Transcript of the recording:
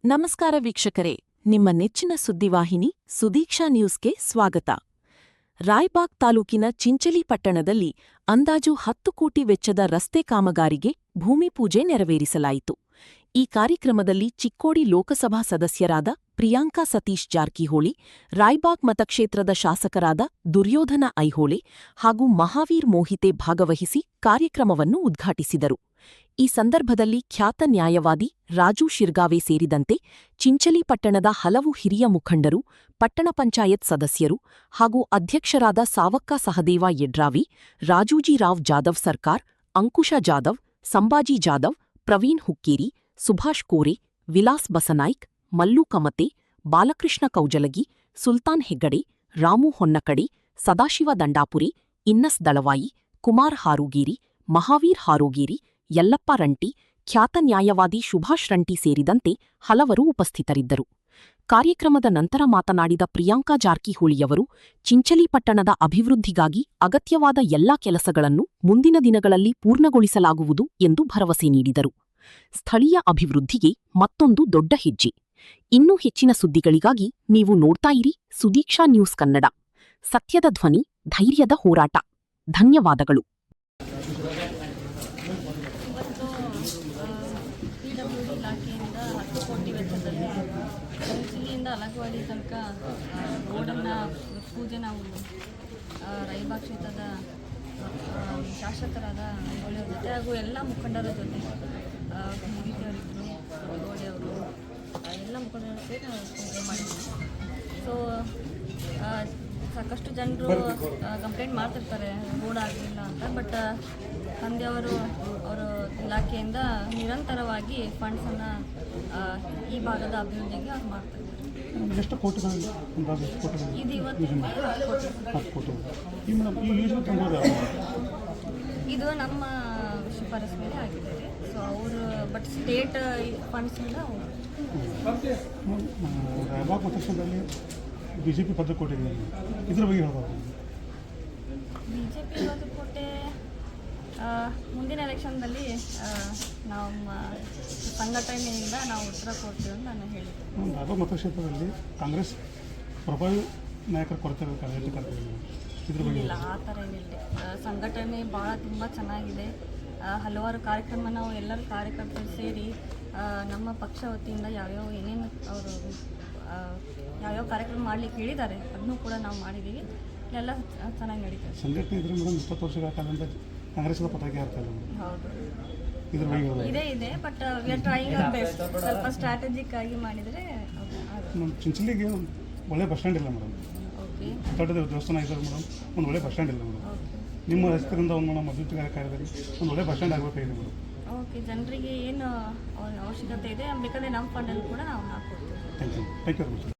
ನಮಸ್ಕಾರ ವೀಕ್ಷಕರೇ, ನಿಮ್ಮ ನೆಚ್ಚಿನ ಸುದ್ದಿವಾಹಿನಿ ಸುದೀಕ್ಷಾ ನ್ಯೂಸ್ಗೆ ಸ್ವಾಗತ. ರಾಯಬಾಗ್ ತಾಲೂಕಿನ ಚಿಂಚಲಿ ಪಟ್ಟಣದಲ್ಲಿ ಅಂದಾಜು 10 ಕೋಟಿ ವೆಚ್ಚದ ರಸ್ತೆ ಕಾಮಗಾರಿಗೆ ಭೂಮಿ ಪೂಜೆ ನೆರವೇರಿಸಲಾಯಿತು. ಈ ಕಾರ್ಯಕ್ರಮದಲ್ಲಿ ಚಿಕ್ಕೋಡಿ ಲೋಕಸಭಾ ಸದಸ್ಯರಾದ ಪ್ರಿಯಾಂಕಾ ಸತೀಶ್ ಜಾರಕಿಹೊಳಿ, ರಾಯಬಾಗ್ ಮತಕ್ಷೇತ್ರದ ಶಾಸಕರಾದ ದುರ್ಯೋಧನ ಐಹೊಳೆ ಹಾಗೂ ಮಹಾವೀರ್ ಮೋಹಿತೆ ಭಾಗವಹಿಸಿ ಕಾರ್ಯಕ್ರಮವನ್ನು ಉದ್ಘಾಟಿಸಿದರು. ಈ ಸಂದರ್ಭದಲ್ಲಿ ಖ್ಯಾತ ನ್ಯಾಯವಾದಿ ರಾಜು ಶಿರ್ಗಾವೆ ಸೇರಿದಂತೆ ಚಿಂಚಲಿ ಪಟ್ಟಣದ ಹಲವು ಹಿರಿಯ ಮುಖಂಡರು, ಪಟ್ಟಣ ಪಂಚಾಯತ್ ಸದಸ್ಯರು ಹಾಗೂ ಅಧ್ಯಕ್ಷರಾದ ಸಾವಕ್ಕ ಸಹದೇವ ಯಡ್ರಾವಿ, ರಾಜೂಜಿರಾವ್ ಜಾಧವ್ ಸರ್ಕಾರ್, ಅಂಕುಶ ಜಾಧವ್, ಸಂಬಾಜಿ ಜಾಧವ್, ಪ್ರವೀಣ್ ಹುಕ್ಕೇರಿ, ಸುಭಾಷ್ ಕೋರೆ, ವಿಲಾಸ್ ಬಸನಾಯ್ಕ್, ಮಲ್ಲು ಕಮತೆ, ಬಾಲಕೃಷ್ಣ ಕೌಜಲಗಿ, ಸುಲ್ತಾನ್ ಹೆಗ್ಗಡೆ, ರಾಮು ಹೊನ್ನಕಡೆ, ಸದಾಶಿವ ದಂಡಾಪುರೆ, ಇನ್ನಸ್ ದಳವಾಯಿ, ಕುಮಾರ್ ಹಾರೋಗೇರಿ, ಮಹಾವೀರ್ ಹಾರೋಗೇರಿ, ಯಲ್ಲಪ್ಪ ರಂಟಿ, ಖ್ಯಾತ ನ್ಯಾಯವಾದಿ ಸುಭಾಷ್ ರಂಟಿ ಸೇರಿದಂತೆ ಹಲವರು ಉಪಸ್ಥಿತರಿದ್ದರು. ಕಾರ್ಯಕ್ರಮದ ನಂತರ ಮಾತನಾಡಿದ ಪ್ರಿಯಾಂಕಾ ಜಾರಕಿಹೊಳಿಯವರು, ಚಿಂಚಲಿ ಪಟ್ಟಣದ ಅಭಿವೃದ್ಧಿಗಾಗಿ ಅಗತ್ಯವಾದ ಎಲ್ಲಾ ಕೆಲಸಗಳನ್ನು ಮುಂದಿನ ದಿನಗಳಲ್ಲಿ ಪೂರ್ಣಗೊಳಿಸಲಾಗುವುದು ಎಂದು ಭರವಸೆ ನೀಡಿದರು. ಸ್ಥಳೀಯ ಅಭಿವೃದ್ಧಿಗೆ ಮತ್ತೊಂದು ದೊಡ್ಡ ಹೆಜ್ಜೆ. ಇನ್ನೂ ಹೆಚ್ಚಿನ ಸುದ್ದಿಗಳಿಗಾಗಿ ನೀವು ನೋಡ್ತಾ ಇರಿ ಸುದೀಕ್ಷಾ ನ್ಯೂಸ್ ಕನ್ನಡ. ಸತ್ಯದ ಧ್ವನಿ, ಧೈರ್ಯದ ಹೋರಾಟ. ಧನ್ಯವಾದಗಳು. ಇಲಾಖೆಯಿಂದ 10 ಕೋಟಿ ವೆಚ್ಚದಲ್ಲಿ ಚಿಂಚಲಿಯಿಂದ ಅಲಗವಾಡಿ ತನಕ ರೋಡನ್ನು ಪೂಜೆ ನಾವು ರಾಯಬಾಗ್ ಕ್ಷೇತ್ರದ ಶಾಸಕರಾದ ಐಹೊಳೆ ಜೊತೆ ಹಾಗೂ ಎಲ್ಲ ಮುಖಂಡರ ಜೊತೆ ಮುಗಿತೆಯವರಿದ್ದರು, ಐಹೊಳೆಯವರು ಎಲ್ಲ ಮುಖಂಡರ ಜೊತೆ ಪೂಜೆ ಮಾಡಿದ್ವಿ. ಸೊ ಸಾಕಷ್ಟು ಜನರು ಕಂಪ್ಲೇಂಟ್ ಮಾಡ್ತಿರ್ತಾರೆ ರೋಡ್ ಆಗಲಿಲ್ಲ ಅಂತ. ಬಟ್ ತಂದೆಯವರು ಅವರ ಇಲಾಖೆಯಿಂದ ನಿರಂತರವಾಗಿ ಫಂಡ್ಸನ್ನು ಈ ಭಾಗದ ಅಭಿವೃದ್ಧಿಗೆ ಮಾಡ್ತಾರೆ. ಎಷ್ಟು ಕೋಟಿಗಳು? ಇದು ಇವತ್ತಿಗೆ 10 ಕೋಟಿ. ಇದು ನಮ್ಮ ಶಿಫಾರಸು ಮೇಲೆ ಆಗಿದೆ. ಸೊ ಅವರು ಬಟ್ ಸ್ಟೇಟ್ ಫಂಡ್ಸಿಂದ ರಾಯಬಾಗ್ ಮತಕ್ಷೇತ್ರದಲ್ಲಿ ಬಿಜೆಪಿ ಭದ್ರಕೋಟೆ ಇದೆ, ಇದ್ರ ಬಗ್ಗೆ ಹೇಳ್ಬೋದು. ಬಿಜೆಪಿ ಭದ್ರಕೋಟೆ ಮುಂದಿನ ಎಲೆಕ್ಷನ್ದಲ್ಲಿ ನಮ್ಮ ಸಂಘಟನೆಯಿಂದ ನಾವು ಉತ್ತರ ಕೊಡ್ತೀವಿ ಅಂತ ನಾನು ಹೇಳಿದ್ದೆ. ರಾಯಬಾಗ್ ಮತಕ್ಷೇತ್ರದಲ್ಲಿ ಕಾಂಗ್ರೆಸ್ ಪ್ರಭಾವಿ ನಾಯಕರ ಕೊರತೆ ಇದ್ರ ಬಗ್ಗೆ ಇಲ್ಲ, ಆ ಥರ ಏನಿಲ್ಲ. ಸಂಘಟನೆ ತುಂಬ ಚೆನ್ನಾಗಿದೆ. ಹಲವಾರು ಕಾರ್ಯಕ್ರಮ ನಾವು ಎಲ್ಲರೂ ಕಾರ್ಯಕರ್ತರು ಸೇರಿ ನಮ್ಮ ಪಕ್ಷ ವತಿಯಿಂದ ಏನೇನು ಅವರು ಯಾವ್ಯಾವ ಕಾರ್ಯಕ್ರಮ ಮಾಡಲಿಕ್ಕೆ ಹೇಳಿದ್ದಾರೆ ಅದನ್ನು ಕೂಡ ನಾವು ಮಾಡಿದ್ದೀವಿ. ಎಲ್ಲ ಚೆನ್ನಾಗಿ ನಡೀತದೆ. ಸಂಘಟನೆ ಇದ್ರೆ ಮೇಡಮ್ 20 ವರ್ಷಗಳ ಕಾಲದಿಂದ ಕಾಂಗ್ರೆಸ್ನ ಪತಾಕೆ ಹಾಕ್ತಾರೆ. ಹೌದು, ಇದ್ರ ಬಗ್ಗೆ ಇದೆ. But we are trying hour best. ಸ್ವಲ್ಪ ಸ್ಟ್ರಾಟಜಿಕ್ ಆಗಿ ಮಾಡಿದರೆ ನಮ್ಮ ಚಿಂಚಲಿಗೆ ಒಳ್ಳೆ ಬಸ್ ಸ್ಟ್ಯಾಂಡ್ ಇಲ್ಲ ಮೇಡಮ್. ಓಕೆ, ದೊಡ್ಡ ದೇವಸ್ಥಾನ ಇದ್ದಾರೆ ಮೇಡಮ್, ಒಂದು ಒಳ್ಳೆ ಬಸ್ ಸ್ಟ್ಯಾಂಡ್ ಇಲ್ಲ ಮೇಡಮ್. ನಿಮ್ಮ ಹೆಸರಿಂದ ಒಂದು ಮೇಡಮ್ ಅಭಿವೃದ್ಧಿ ಕಾರ್ಯದಲ್ಲಿ ಒಂದು ಒಳ್ಳೆ ಬಸ್ ಸ್ಟ್ಯಾಂಡ್ ಆಗಬೇಕಾಗಿದೆ ಮೇಡಮ್. ಓಕೆ, ಜನರಿಗೆ ಏನು ಅವಶ್ಯಕತೆ ಇದೆ ಬೇಕಾದರೆ ನಮ್ಮ ಫಂಡಲ್ಲಿ ಕೂಡ ನಾವು ಹಾಕ್ಕೊಡ್ತೀವಿ. Thank you very much.